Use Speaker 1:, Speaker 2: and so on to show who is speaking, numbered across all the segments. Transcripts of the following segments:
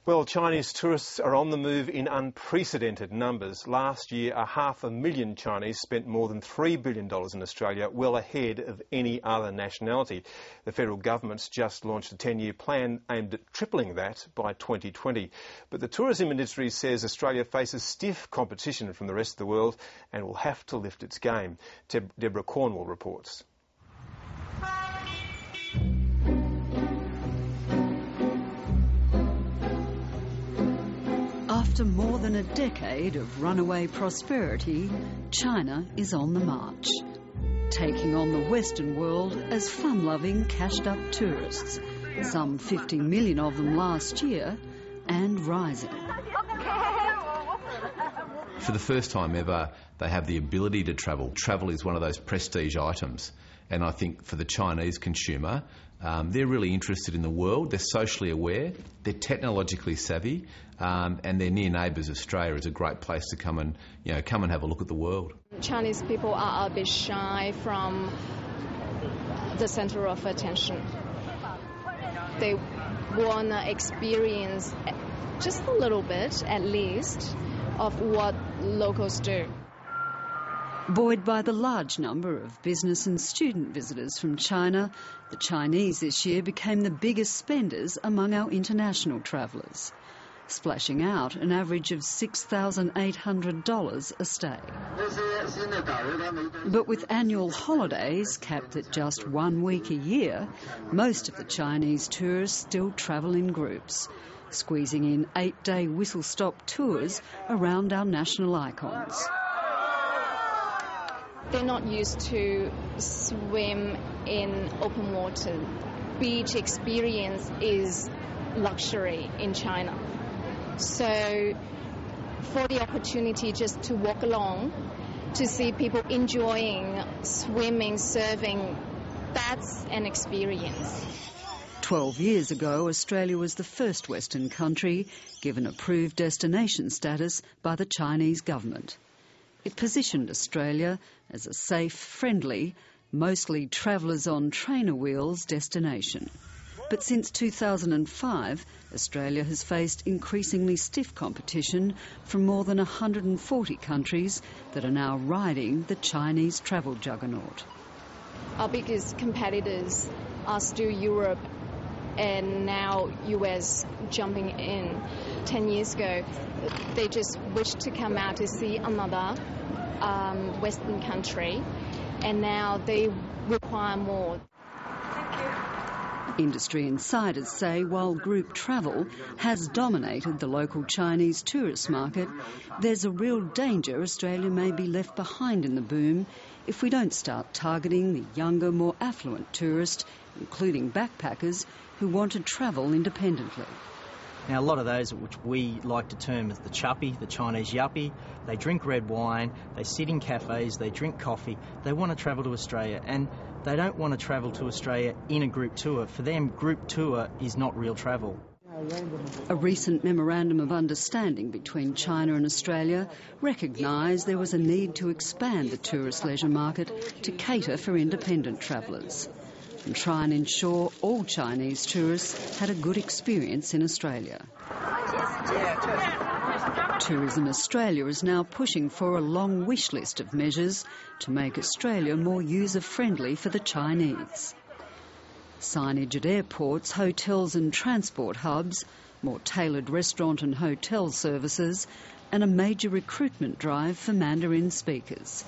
Speaker 1: Well, Chinese tourists are on the move in unprecedented numbers. Last year, 500,000 Chinese spent more than $3 billion in Australia, well ahead of any other nationality. The federal government's just launched a 10-year plan aimed at tripling that by 2020. But the tourism industry says Australia faces stiff competition from the rest of the world and will have to lift its game. Deborah Cornwall reports.
Speaker 2: After more than a decade of runaway prosperity, China is on the march, taking on the Western world as fun-loving, cashed-up tourists, some 50 million of them last year, and rising.
Speaker 3: For the first time ever, they have the ability to travel. Travel is one of those prestige items, and I think for the Chinese consumer, they're really interested in the world, they're socially aware, they're technologically savvy, and their near neighbours Australia is a great place to come and have a look at the world.
Speaker 4: Chinese people are a bit shy from the centre of attention. They want to experience just a little bit, at least, of what locals do.
Speaker 2: Buoyed by the large number of business and student visitors from China, the Chinese this year became the biggest spenders among our international travellers, splashing out an average of $6,800 a stay. But with annual holidays capped at just 1 week a year, most of the Chinese tourists still travel in groups, squeezing in 8-day whistle-stop tours around our national icons.
Speaker 4: They're not used to swim in open water. Beach experience is luxury in China. So for the opportunity just to walk along, to see people enjoying swimming, surfing, that's an experience.
Speaker 2: 12 years ago, Australia was the first Western country given approved destination status by the Chinese government. It positioned Australia as a safe, friendly, mostly travellers on trainer wheels destination. But since 2005, Australia has faced increasingly stiff competition from more than 140 countries that are now riding the Chinese travel juggernaut.
Speaker 4: Our biggest competitors are still Europe and now US jumping in. 10 years ago, they just wished to come out to see another Western country, and now they require more.
Speaker 2: Industry insiders say while group travel has dominated the local Chinese tourist market, there's a real danger Australia may be left behind in the boom if we don't start targeting the younger, more affluent tourist, including backpackers, who want to travel independently.
Speaker 5: Now, a lot of those, which we like to term as the chuppy, the Chinese yuppie, they drink red wine, they sit in cafes, they drink coffee, they want to travel to Australia, and they don't want to travel to Australia in a group tour. For them, group tour is not real travel.
Speaker 2: A recent memorandum of understanding between China and Australia recognised there was a need to expand the tourist leisure market to cater for independent travellers and try and ensure all Chinese tourists had a good experience in Australia. Tourism Australia is now pushing for a long wish list of measures to make Australia more user-friendly for the Chinese. Signage at airports, hotels and transport hubs, more tailored restaurant and hotel services, and a major recruitment drive for Mandarin speakers.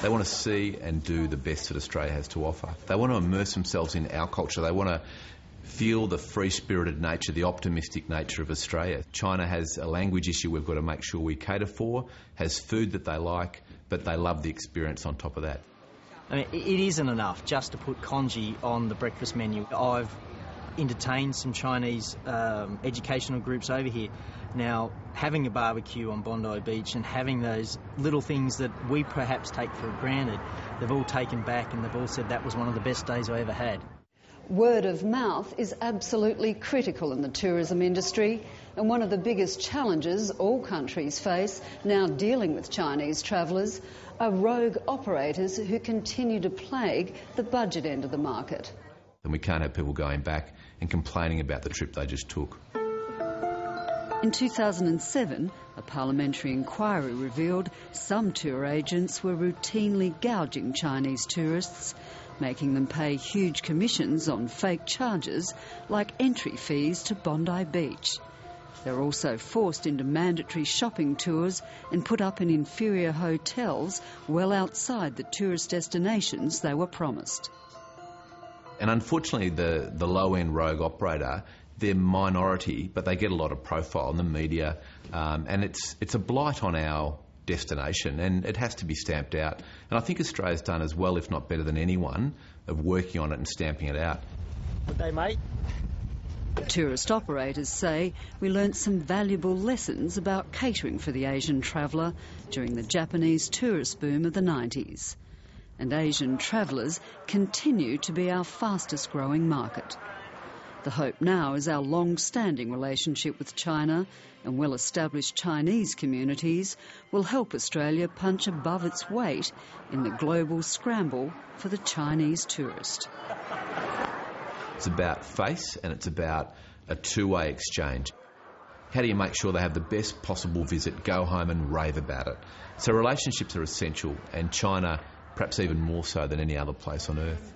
Speaker 3: They want to see and do the best that Australia has to offer. They want to immerse themselves in our culture. They want to feel the free-spirited nature, the optimistic nature of Australia. China has a language issue we've got to make sure we cater for, has food that they like, but they love the experience on top of that.
Speaker 5: I mean, it isn't enough just to put congee on the breakfast menu. I've entertained some Chinese educational groups over here. Now, having a barbecue on Bondi Beach and having those little things that we perhaps take for granted, they've all taken back and they've all said that was one of the best days I ever had.
Speaker 2: Word of mouth is absolutely critical in the tourism industry, and one of the biggest challenges all countries face now dealing with Chinese travellers are rogue operators who continue to plague the budget end of the market.
Speaker 3: And we can't have people going back and complaining about the trip they just took.
Speaker 2: In 2007, a parliamentary inquiry revealed some tour agents were routinely gouging Chinese tourists, making them pay huge commissions on fake charges like entry fees to Bondi Beach. They're also forced into mandatory shopping tours and put up in inferior hotels well outside the tourist destinations they were promised.
Speaker 3: And unfortunately, the low-end rogue operator, they're minority, but they get a lot of profile in the media, and it's a blight on our destination, and it has to be stamped out. And I think Australia's done as well, if not better than anyone, of working on it and stamping it out.
Speaker 5: Good day, mate.
Speaker 2: Tourist operators say we learnt some valuable lessons about catering for the Asian traveller during the Japanese tourist boom of the 90s. And Asian travellers continue to be our fastest growing market. The hope now is our long-standing relationship with China and well-established Chinese communities will help Australia punch above its weight in the global scramble for the Chinese tourist.
Speaker 3: It's about face and it's about a two-way exchange. How do you make sure they have the best possible visit, go home and rave about it? So relationships are essential, and China perhaps even more so than any other place on earth.